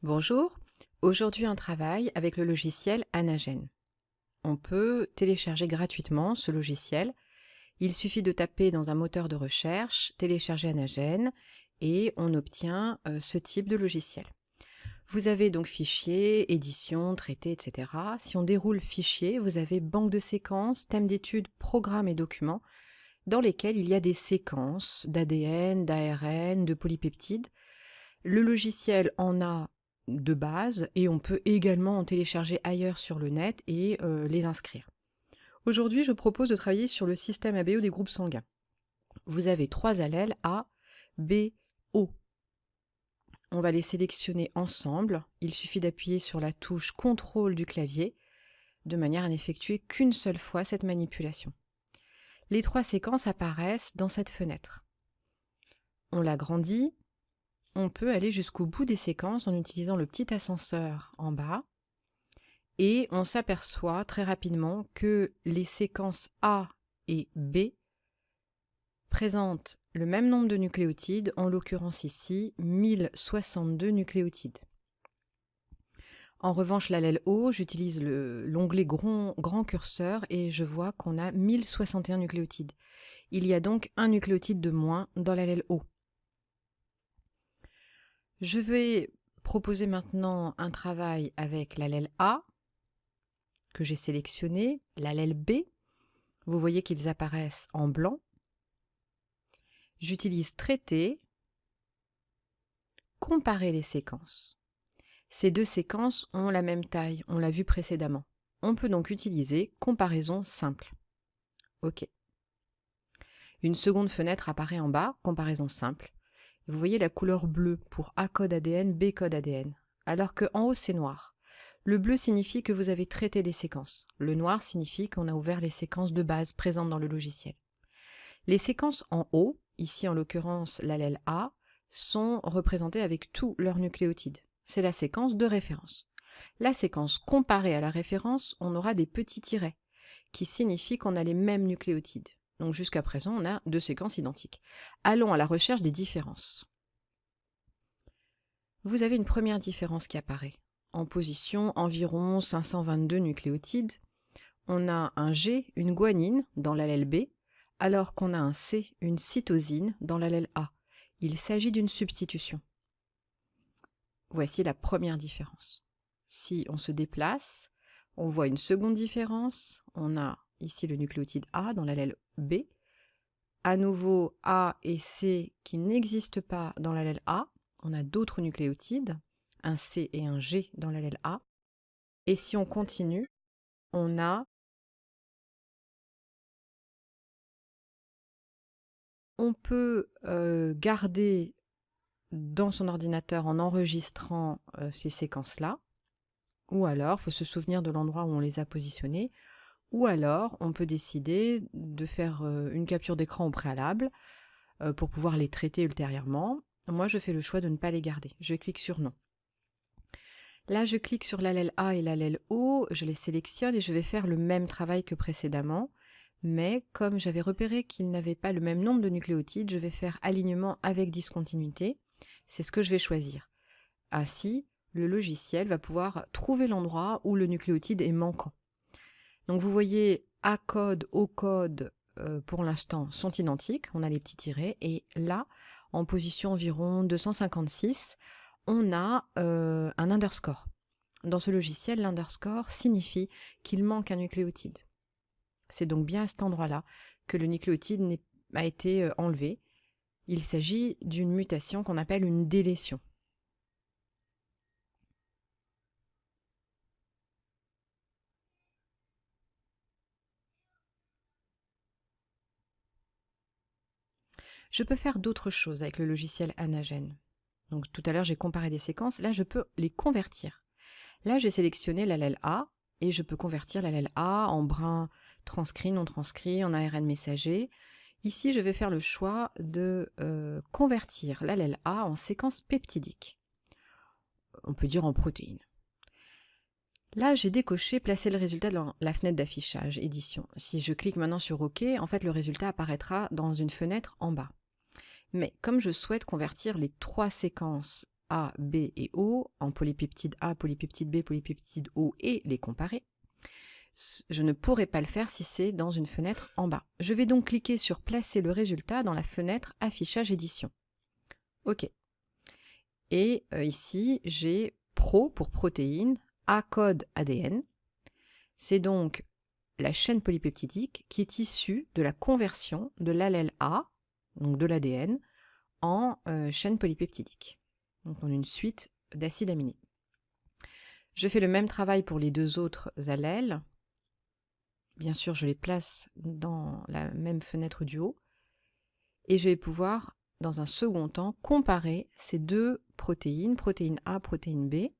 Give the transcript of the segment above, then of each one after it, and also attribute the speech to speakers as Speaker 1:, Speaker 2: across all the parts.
Speaker 1: Bonjour, aujourd'hui un travail avec le logiciel Anagen. On peut télécharger gratuitement ce logiciel. Il suffit de taper dans un moteur de recherche, télécharger Anagen et on obtient ce type de logiciel. Vous avez donc fichier, édition, traité, etc. Si on déroule fichier, vous avez banque de séquences, thème d'étude, programme et documents dans lesquels il y a des séquences d'ADN, d'ARN, de polypeptides. Le logiciel en a de base et on peut également en télécharger ailleurs sur le net et les inscrire. Aujourd'hui, je propose de travailler sur le système ABO des groupes sanguins. Vous avez 3 allèles A, B, O. On va les sélectionner ensemble. Il suffit d'appuyer sur la touche CTRL du clavier de manière à n'effectuer qu'une seule fois cette manipulation. Les 3 séquences apparaissent dans cette fenêtre. On l'agrandit. On peut aller jusqu'au bout des séquences en utilisant le petit ascenseur en bas et on s'aperçoit très rapidement que les séquences A et B présentent le même nombre de nucléotides, en l'occurrence ici 1062 nucléotides. En revanche, l'allèle O, j'utilise l'onglet grand curseur et je vois qu'on a 1061 nucléotides. Il y a donc un nucléotide de moins dans l'allèle O. Je vais proposer maintenant un travail avec l'allèle A, que j'ai sélectionné, l'allèle B. Vous voyez qu'ils apparaissent en blanc. J'utilise traiter, comparer les séquences. Ces 2 séquences ont la même taille, on l'a vu précédemment. On peut donc utiliser comparaison simple. OK. Une seconde fenêtre apparaît en bas, comparaison simple. Vous voyez la couleur bleue pour A code ADN, B code ADN, alors qu'en haut c'est noir. Le bleu signifie que vous avez traité des séquences. Le noir signifie qu'on a ouvert les séquences de base présentes dans le logiciel. Les séquences en haut, ici en l'occurrence l'allèle A, sont représentées avec tous leurs nucléotides. C'est la séquence de référence. La séquence comparée à la référence, on aura des petits tirets, qui signifient qu'on a les mêmes nucléotides. Donc jusqu'à présent, on a 2 séquences identiques. Allons à la recherche des différences. Vous avez une première différence qui apparaît. En position environ 522 nucléotides, on a un G, une guanine, dans l'allèle B, alors qu'on a un C, une cytosine, dans l'allèle A. Il s'agit d'une substitution. Voici la première différence. Si on se déplace, on voit une seconde différence. On a ici le nucléotide A dans l'allèle B. À nouveau, A et C qui n'existent pas dans l'allèle A. On a d'autres nucléotides, un C et un G dans l'allèle A. Et si on continue, on peut garder dans son ordinateur en enregistrant ces séquences-là, ou alors, il faut se souvenir de l'endroit où on les a positionnées, ou alors on peut décider de faire une capture d'écran au préalable pour pouvoir les traiter ultérieurement. Moi, je fais le choix de ne pas les garder. Je clique sur non. Là, je clique sur l'allèle A et l'allèle O, je les sélectionne et je vais faire le même travail que précédemment. Mais comme j'avais repéré qu'ils n'avaient pas le même nombre de nucléotides, je vais faire alignement avec discontinuité. C'est ce que je vais choisir. Ainsi, le logiciel va pouvoir trouver l'endroit où le nucléotide est manquant. Donc vous voyez, A code, O code, pour l'instant, sont identiques. On a les petits tirets. Et là, en position environ 256, on a un underscore. Dans ce logiciel, l'underscore signifie qu'il manque un nucléotide. C'est donc bien à cet endroit-là que le nucléotide a été enlevé. Il s'agit d'une mutation qu'on appelle une délétion. Je peux faire d'autres choses avec le logiciel Anagen. Donc tout à l'heure, j'ai comparé des séquences. Là, je peux les convertir. Là, j'ai sélectionné l'allèle A et je peux convertir l'allèle A en brun transcrit, non transcrit, en ARN messager. Ici, je vais faire le choix de convertir l'allèle A en séquence peptidique. On peut dire en protéines. Là, j'ai décoché placer le résultat dans la fenêtre d'affichage, édition. Si je clique maintenant sur OK, en fait, le résultat apparaîtra dans une fenêtre en bas. Mais comme je souhaite convertir les 3 séquences A, B et O, en polypeptide A, polypeptide B, polypeptide O et les comparer. Je ne pourrai pas le faire si c'est dans une fenêtre en bas. Je vais donc cliquer sur placer le résultat dans la fenêtre affichage édition. OK. Et ici, j'ai Pro pour protéine, A code ADN. C'est donc la chaîne polypeptidique qui est issue de la conversion de l'allèle A, donc de l'ADN, en chaîne polypeptidique. Donc on a une suite d'acides aminés. Je fais le même travail pour les deux autres allèles. Bien sûr, je les place dans la même fenêtre du haut. Et je vais pouvoir, dans un second temps, comparer ces deux protéines, protéine A, protéine B,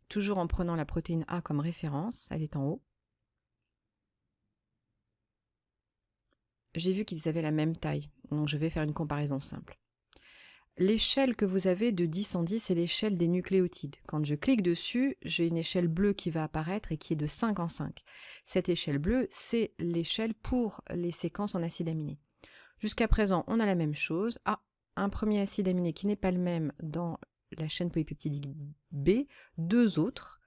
Speaker 1: toujours en prenant la protéine A comme référence, elle est en haut. J'ai vu qu'ils avaient la même taille, donc je vais faire une comparaison simple. L'échelle que vous avez de 10 en 10, c'est l'échelle des nucléotides. Quand je clique dessus, j'ai une échelle bleue qui va apparaître et qui est de 5 en 5. Cette échelle bleue, c'est l'échelle pour les séquences en acides aminés. Jusqu'à présent, on a la même chose. Ah, un premier acide aminé qui n'est pas le même dans la chaîne polypeptidique B, deux autres.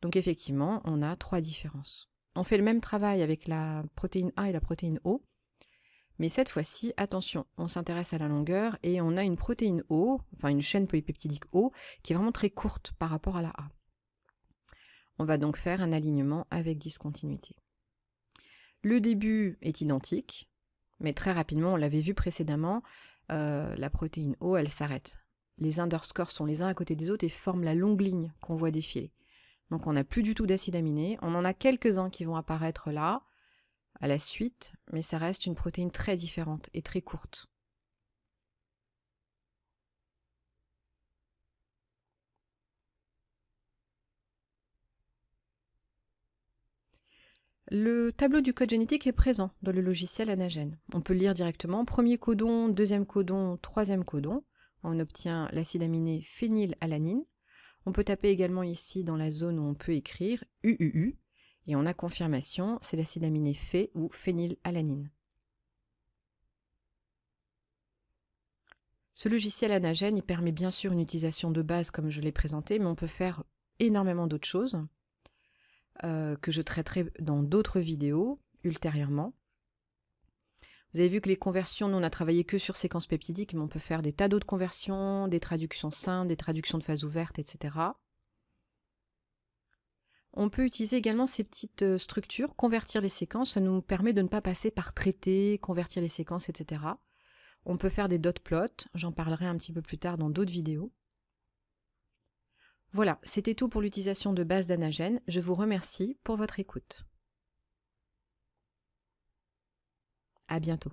Speaker 1: Donc effectivement, on a 3 différences. On fait le même travail avec la protéine A et la protéine O. Mais cette fois-ci, attention, on s'intéresse à la longueur et on a une protéine O, enfin une chaîne polypeptidique O, qui est vraiment très courte par rapport à la A. On va donc faire un alignement avec discontinuité. Le début est identique, mais très rapidement, on l'avait vu précédemment, la protéine O, elle s'arrête. Les underscores sont les uns à côté des autres et forment la longue ligne qu'on voit défiler. Donc on n'a plus du tout d'acide aminé, on en a quelques-uns qui vont apparaître là, à la suite, mais ça reste une protéine très différente et très courte. Le tableau du code génétique est présent dans le logiciel Anagen. On peut le lire directement, premier codon, deuxième codon, troisième codon. On obtient l'acide aminé phénylalanine. On peut taper également ici dans la zone où on peut écrire UUU, et on a confirmation, c'est l'acide aminé phé ou phénylalanine. Ce logiciel Anagen, il permet bien sûr une utilisation de base comme je l'ai présenté, mais on peut faire énormément d'autres choses que je traiterai dans d'autres vidéos ultérieurement. Vous avez vu que les conversions, nous on a travaillé que sur séquences peptidiques, mais on peut faire des tas d'autres conversions, des traductions simples, des traductions de phase ouverte, etc. On peut utiliser également ces petites structures, convertir les séquences, ça nous permet de ne pas passer par traiter, convertir les séquences, etc. On peut faire des dot plots, j'en parlerai un petit peu plus tard dans d'autres vidéos. Voilà, c'était tout pour l'utilisation de base d'Anagen. Je vous remercie pour votre écoute. À bientôt.